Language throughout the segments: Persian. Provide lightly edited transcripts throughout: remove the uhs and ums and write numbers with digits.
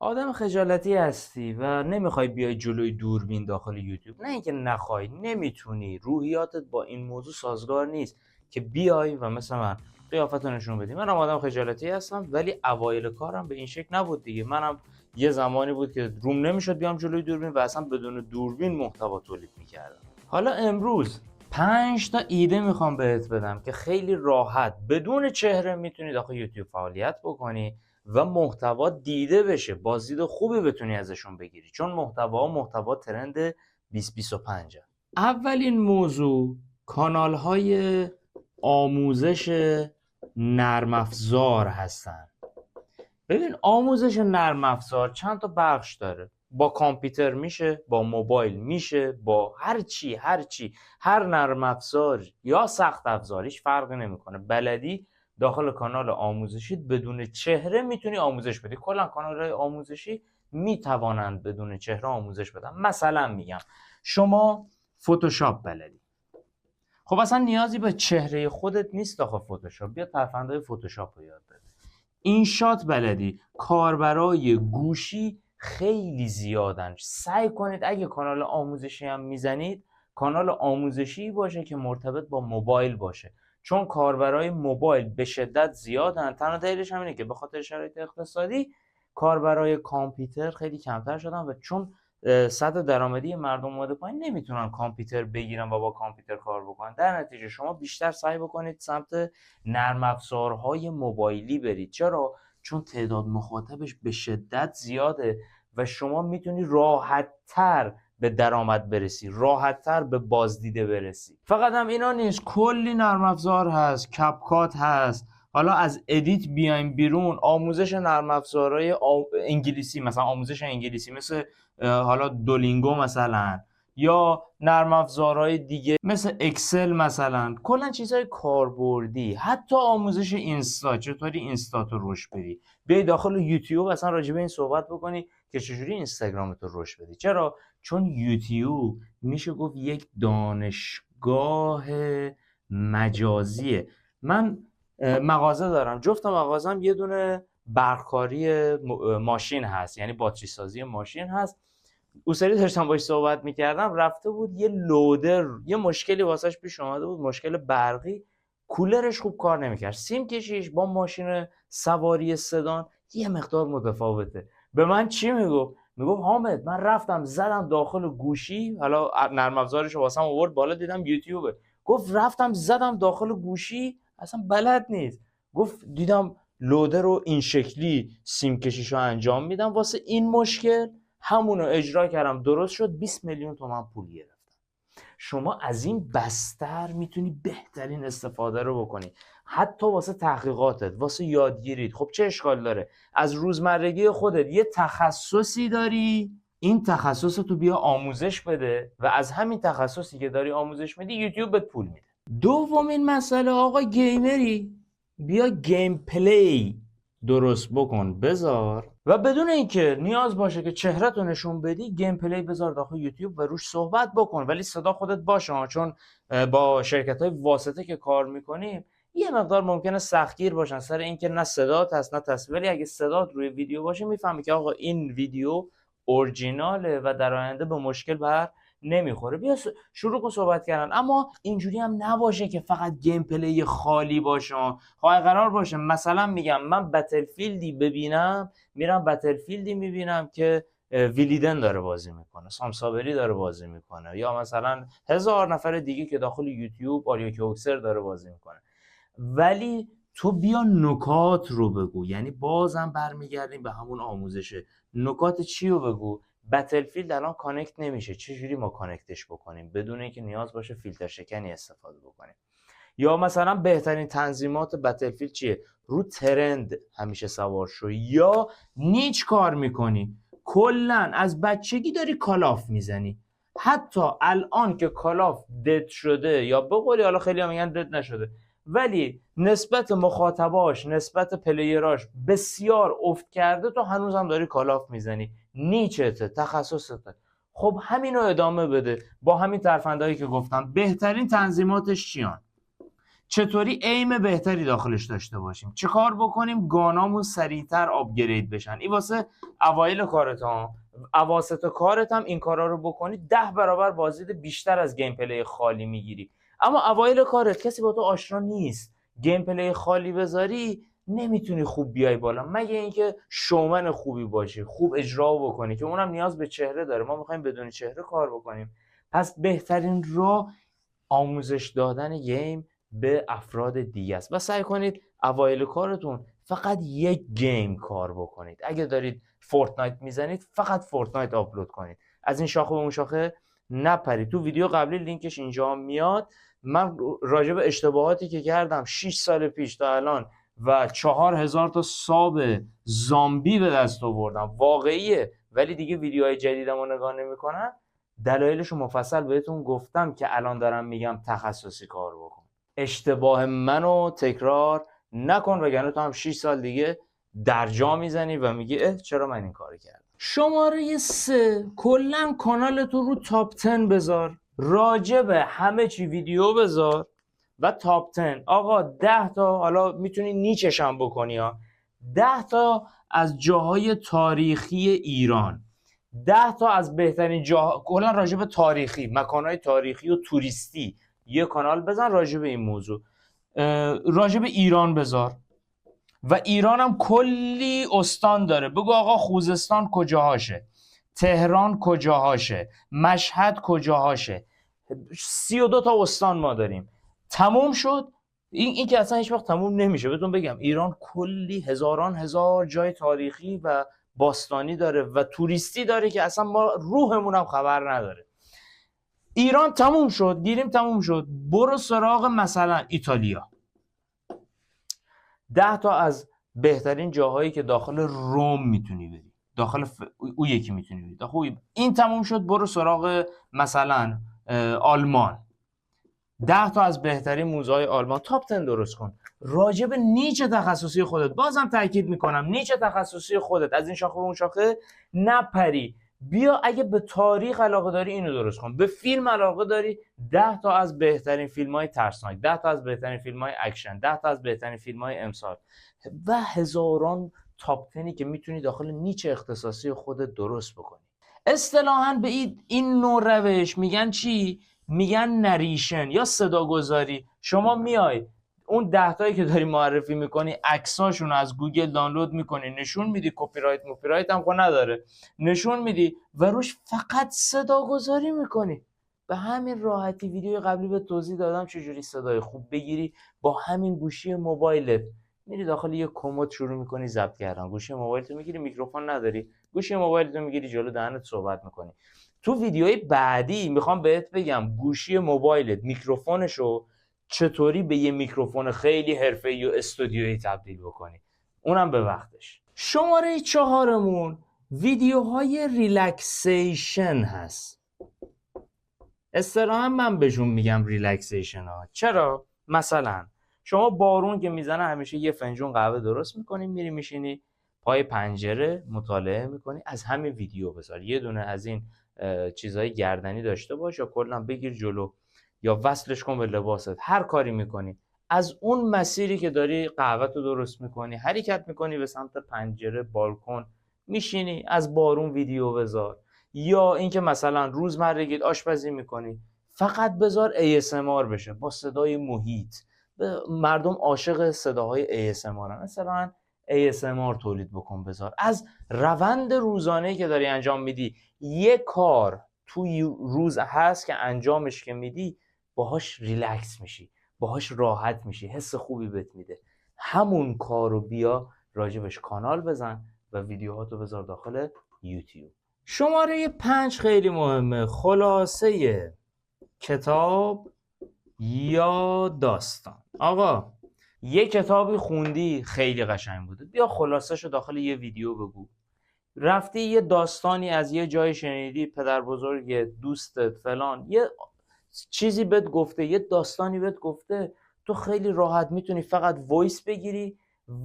آدم خجالتی هستی و نمیخوای بیای جلوی دوربین داخل یوتیوب، نه اینکه نخوای، نمیتونی، روحیاتت با این موضوع سازگار نیست که بیای و مثل من قیافتو نشون بدی. منم آدم خجالتی هستم، ولی اوایل کارم به این شکل نبود دیگه. منم یه زمانی بود که روم نمیشد بیام جلوی دوربین و اصلا بدون دوربین محتوا تولید میکردم. حالا امروز 5 تا ایده میخوام بهت بدم که خیلی راحت بدون چهره میتونی داخل یوتیوب فعالیت بکنی و محتوا دیده بشه، بازدید خوبی بتونی ازشون بگیری، چون محتوا ترند 2025. اولین موضوع کانال های آموزش نرم افزار هستن. ببین، آموزش نرم افزار چند تا بخش داره. با کامپیوتر میشه، با موبایل میشه، با هر نرم افزار یا سخت افزار، هیچ فرقی نمیکنه. بلدی داخل کانال آموزشی بدون چهره میتونی آموزش بدی. کلا کانال آموزشی میتوانند بدون چهره آموزش بدن. مثلا میگم شما فتوشاپ بلدی، خب اصلا نیازی به چهره خودت نیست داخل فتوشاپ، بیا ترفندهای فتوشاپ رو یاد بگیر. این شات بلدی، کاربرای گوشی خیلی زیادن. سعی کنید اگه کانال آموزشی هم میزنید، کانال آموزشی باشه که مرتبط با موبایل باشه، چون کاربرای موبایل به شدت زیادن. تنها دلیلش هم اینه که به خاطر شرایط اقتصادی کاربرای کامپیوتر خیلی کمتر شدن و چون سطح درآمدی مردم اومده پایین، نمیتونن کامپیوتر بگیرن و با کامپیوتر کار بکنن. در نتیجه شما بیشتر سعی بکنید سمت نرم افزارهای موبایلی برید. چرا؟ چون تعداد مخاطبش به شدت زیاده و شما میتونی راحت‌تر به درآمد برسی، راحت‌تر به بازدیده برسی. فقط هم اینا نیست، کلی نرم افزار هست، کپکات هست. حالا از ادیت بیایم بیرون، آموزش نرم افزارهای انگلیسی، مثلا آموزش انگلیسی مثل حالا دولینگو مثلا، یا نرم افزارهای دیگه مثل اکسل مثلا، کلا چیزهای کاربردی. حتی آموزش اینستا، چطوری اینستا تو رشد بدی. بیای داخل یوتیوب اصلا راجع به این صحبت بکنی که چجوری اینستاگرام تو رشد بدی. چرا؟ چون یوتیوب میشه گفت یک دانشگاه مجازیه. من مغازه دارم، جفت مغازم یه دونه برقکاری ماشین هست، یعنی باتری سازی ماشین هست. اون سری داشتم باش صحبت میکردم، رفته بود یه لودر، یه مشکلی واسش پیش اومده بود، مشکل برقی، کولرش خوب کار نمیکرد. سیم کشیش با ماشین سواری سدان یه مقدار متفاوته. به من چی میگفت؟ میگفت حامد من رفتم زدم داخل گوشی، حالا نرم افزارش واسم آورد بالا، دیدم یوتیوبه. گفت رفتم زدم داخل گوشی، اصلا بلد نیست. گفت دیدم لودر رو این شکلی سیم کشیش رو انجام میدم واسه این مشکل، همونو اجرا کردم، درست شد، 20 میلیون تومان پول گرفتم. شما از این بستر میتونی بهترین استفاده رو بکنی، حتی واسه تحقیقاتت، واسه یادگیریت. خب چه اشکال داره؟ از روزمرگی خودت یه تخصصی داری، این تخصص تو بیا آموزش بده و از همین تخصصی که داری آموزش میدی یوتیوب بهت پول میده. دومین مسئله، آقا گیمری، بیا گیم پلی درست بکن بذار و بدون اینکه نیاز باشه که چهرهتو نشون بدی، گیم پلی بذار داخل یوتیوب و روش صحبت بکن، ولی صدا خودت باشه، چون با شرکت‌های واسطه که کار میکنیم یه مقدار ممکنه سختگیر باشن سر اینکه نه صدات هست نه تصویر. ولی اگه صدات روی ویدیو باشه میفهمی که آقا این ویدیو اورجیناله و در آینده به مشکل بر نمیخوره. بیا شروع کن صحبت کردن. اما اینجوری هم نباشه که فقط گیم پلی خالی باشه. خواهی قرار باشه مثلا میگم من بتلفیلدی ببینم، میرم بتلفیلدی میبینم که ویلیدن داره بازی میکنه، سامسابری داره بازی میکنه، یا مثلا 1000 نفر دیگه که داخل یوتیوب آریا کوکسر داره بازی میکنه. ولی تو بیا نکات رو بگو. یعنی بازم برمیگردیم به همون آموزشه. نکات چی رو بگو؟ بتلفیلد الان کانکت نمیشه، چجوری ما کانکتش بکنیم بدون اینکه نیاز باشه فیلتر شکنی استفاده بکنیم؟ یا مثلا بهترین تنظیمات بتلفیلد چیه؟ رو ترند همیشه سوار شو. یا نیچ کار میکنی، کلا از بچگی داری کالاف میزنی، حتی الان که کالاف دد شده، یا به قولی حالا خیلی هم میگن دد نشده، ولی نسبت مخاطباش، نسبت پلیراش بسیار افت کرده، تو هنوز هم داری کالاف میزنی. نیچته، تخصصته. خب همینو ادامه بده با همین ترفندهایی که گفتم. بهترین تنظیماتش چیان؟ چطوری ایم بهتری داخلش داشته باشیم، چه کار بکنیم گانامون سریعتر آپگرید بشن. این واسه اوایل کارت ها. اواسط کارت هم این کارا رو بکنی 10 برابر بازدید بیشتر از گیم پلی خالی میگیری. اما اوایل کارت کسی با تو آشنا نیست، گیم پلی خالی بذاری نمیتونی خوب بیای بالا، مگه اینکه شومن خوبی باشی، خوب اجرا بکنی، که اونم نیاز به چهره داره. ما میخوایم بدون چهره کار بکنیم. پس بهترین راه آموزش دادن گیم به افراد دیگه است و سعی کنید اوایل کارتون فقط یک گیم کار بکنید. اگه دارید فورتنایت میزنید فقط فورتنایت آپلود کنید، از این شاخه به اون شاخه نپرید. تو ویدیو قبلی لینکش اینجا میاد، من راجع به اشتباهاتی که کردم 6 سال پیش تا الان و 4000 تا ساب زامبی به دست آوردم، واقعیه، ولی دیگه ویدیوهای جدیدم رو نگاه نمی‌کنم. دلایلش رو مفصل بهتون گفتم که الان دارم میگم تخصصی کار بکن. اشتباه منو تکرار نکن، وگرنه تو هم 6 سال دیگه در جا میزنی و میگی اه چرا من این کار کردم. شماره 3 کلا کانالتو رو تاپ 10 بذار، راجع به همه چی ویدیو بذار و تاپ 10. آقا 10 تا، حالا میتونی نیچش هم بکنی ها، 10 تا از جاهای تاریخی ایران، 10 تا از بهترین جاها کلا راجع به تاریخی، مکانهای تاریخی و توریستی یه کانال بزن راجع به این موضوع. راجع به ایران بذار و ایران هم کلی استان داره، بگو آقا خوزستان کجاهاشه، تهران کجاهاشه، مشهد کجاهاشه. 32 تا استان ما داریم. تموم شد. این که اصلا هیچ وقت تموم نمیشه. بهتون بگم ایران کلی هزار جای تاریخی و باستانی داره و توریستی داره که اصلا ما روحمون هم خبر نداره. ایران تموم شد، گیریم تموم شد، برو سراغ مثلا ایتالیا. 10 تا از بهترین جاهایی که داخل روم میتونی بری، داخل او یکی میتونی بری داخل این تموم شد، برو سراغ مثلا آلمان. 10 تا از بهترین موزه های آلمان، تاپ 10 درست کن. راجع به نیچ تخصصی خودت، بازم تاکید میکنم نیچ تخصصی خودت، از این شاخه به اون شاخه نپری. بیا اگه به تاریخ علاقه داری اینو درست کن، به فیلم علاقه داری 10 تا از بهترین فیلم های ترسناک، 10 تا از بهترین فیلم های اکشن، 10 تا از بهترین فیلم های امسال و هزاران تاپ 10 که میتونی داخل نیچ اختصاصی خودت درست بکنی. اصطلاحاً به این نوع روش میگن چی؟ میگن نریشن یا صداگذاری. شما میای اون 10 تایی که داری معرفی میکنی عکساشون از گوگل دانلود میکنی، نشون میدی، کپی رایت هم خود نداره، نشون میدی و روش فقط صداگذاری میکنی. به همین راحتی ویدیو قبلی به توضیح دادم چجوری صدای خوب بگیری. با همین گوشی موبایلت میری داخل یه کمد شروع میکنی ضبط کردن. گوشی موبایلت میگیری، میکروفون نداری، گوشی موبایلت میگیری جلو دهنت صحبت میکنی. تو ویدیوهای بعدی میخوام بهت بگم گوشی موبایلت میکروفونشو چطوری به یه میکروفون خیلی حرفه‌ای و استودیویی تبدیل بکنی، اونم به وقتش. شماره 4 ویدیوهای ریلکسیشن هست. اصطلاحاً من بهشون میگم ریلکسیشن ها. چرا؟ مثلا شما بارون که میزنه همیشه یه فنجون قهوه درست میکنی، میری میشینی پای پنجره مطالعه میکنی. از همین ویدیو بذار، یه دونه از این چیزهای گردنی داشته باش یا کلا بگیر جلو یا وصلش کن به لباست. هر کاری میکنی از اون مسیری که داری قهوه تو درست میکنی حرکت میکنی به سمت پنجره، بالکن میشینی، از بارون ویدیو بذار. یا اینکه مثلا روزمرگی آشپزی میکنی فقط بذار ASMR بشه با صدای محیط. مردم عاشق صداهای ASMR هستن، مثلا ASMR تولید بکن بذار. از روند روزانه‌ای که داری انجام میدی یه کار توی روز هست که انجامش که میدی باهاش ریلکس میشی، باهاش راحت میشی، حس خوبی بهت میده. همون کارو بیا راجبش کانال بزن و ویدیوهاتو بذار داخل یوتیوب. شماره 5 خیلی مهمه، خلاصه کتاب یا داستان. آقا یه کتابی خوندی خیلی قشنگ بوده، بیا خلاصه‌شو داخل یه ویدیو بگو. رفتی یه داستانی از یه جای شنیدی، پدر بزرگ دوستت فلان یه چیزی بهت گفته، یه داستانی بهت گفته، تو خیلی راحت میتونی فقط وایس بگیری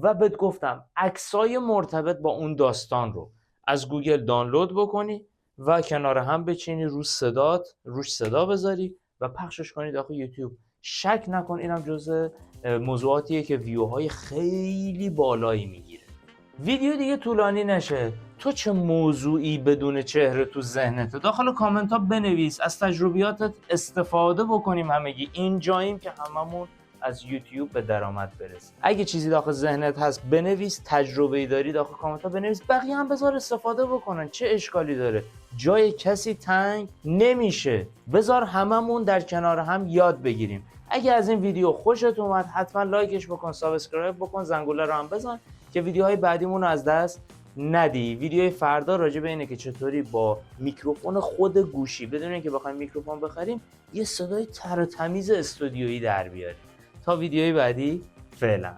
و بهت گفتم عکسای مرتبط با اون داستان رو از گوگل دانلود بکنی و کنار هم بچینی روش صدا بذاری و پخشش کنی داخل یوتیوب. شک نکن اینم جزء موضوعاتیه که ویوهای خیلی بالایی میگیره. ویدیو دیگه طولانی نشه، تو چه موضوعی بدون چهره تو ذهنته داخل کامنت ها بنویس، از تجربیاتت استفاده بکنیم همگی. این جاییم که هممون از یوتیوب به درآمد برسیم. اگه چیزی داخل ذهنت هست بنویس، تجربه‌ای داری داخل کامنت ها بنویس، بقیه هم بذار استفاده بکنن، چه اشکالی داره؟ جای کسی تنگ نمیشه، بذار هممون در کنار هم یاد بگیریم. اگه از این ویدیو خوشت اومد حتما لایکش بکن، سابسکرایب بکن، زنگوله رو هم بزن که ویدیوهای بعدیمون رو از دست ندی. ویدیوی فردا راجع به اینه که چطوری با میکروفون خود گوشی بدون اینکه بخوایم میکروفون بخریم یه صدای تر و تمیز استودیویی در بیاریم. تا ویدیوی بعدی، فعلا.